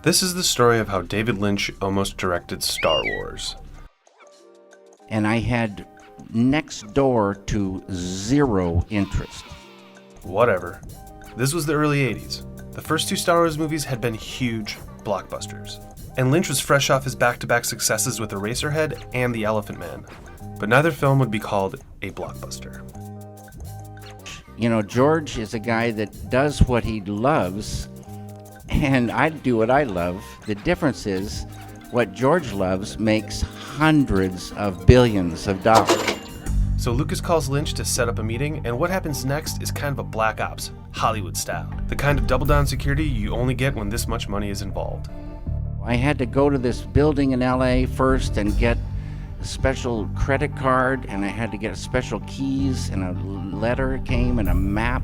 This is the story of how David Lynch almost directed Star Wars. And I had next door to zero interest. Whatever. This was the early 80s. The first two Star Wars movies had been huge blockbusters. And Lynch was fresh off his back-to-back successes with Eraserhead and The Elephant Man. But neither film would be called a blockbuster. You know, George is a guy that does what he loves, and I do what I love. The difference is, what George loves makes hundreds of billions of dollars. So Lucas calls Lynch to set up a meeting, and what happens next is kind of a black ops, Hollywood style. The kind of double-down security you only get when this much money is involved. I had to go to this building in LA first and get a special credit card, and I had to get special keys, and a letter came and a map.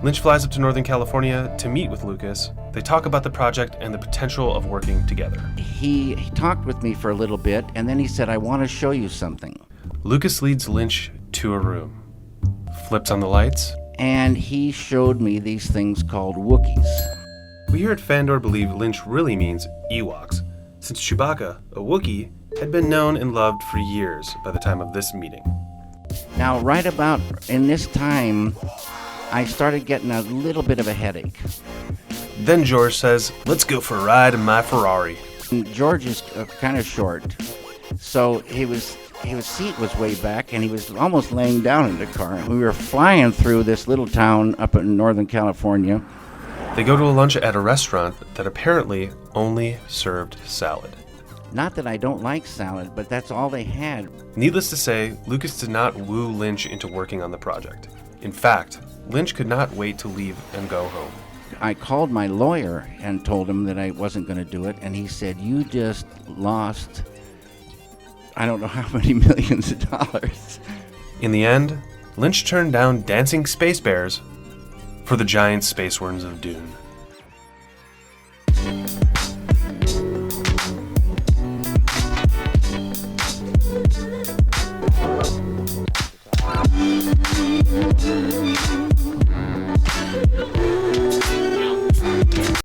Lynch flies up to Northern California to meet with Lucas. They talk about the project and the potential of working together. He talked with me for a little bit, and then he said, I want to show you something. Lucas leads Lynch to a room, flips on the lights, And he showed me these things called Wookiees. We here at Fandor believe Lynch really means Ewoks, since Chewbacca, a Wookiee, had been known and loved for years by the time of this meeting. Now, right about in this time, I started getting a little bit of a headache. Then George says, let's go for a ride in my Ferrari. And George is kind of short, so his seat was way back, and he was almost laying down in the car. We were flying through this little town up in Northern California. They go to a lunch at a restaurant that apparently only served salad. Not that I don't like salad, but that's all they had. Needless to say, Lucas did not woo Lynch into working on the project. In fact, Lynch could not wait to leave and go home. I called my lawyer and told him that I wasn't going to do it, and he said, you just lost, I don't know how many millions of dollars. In the end, Lynch turned down Dancing Space Bears for the giant space worms of Dune.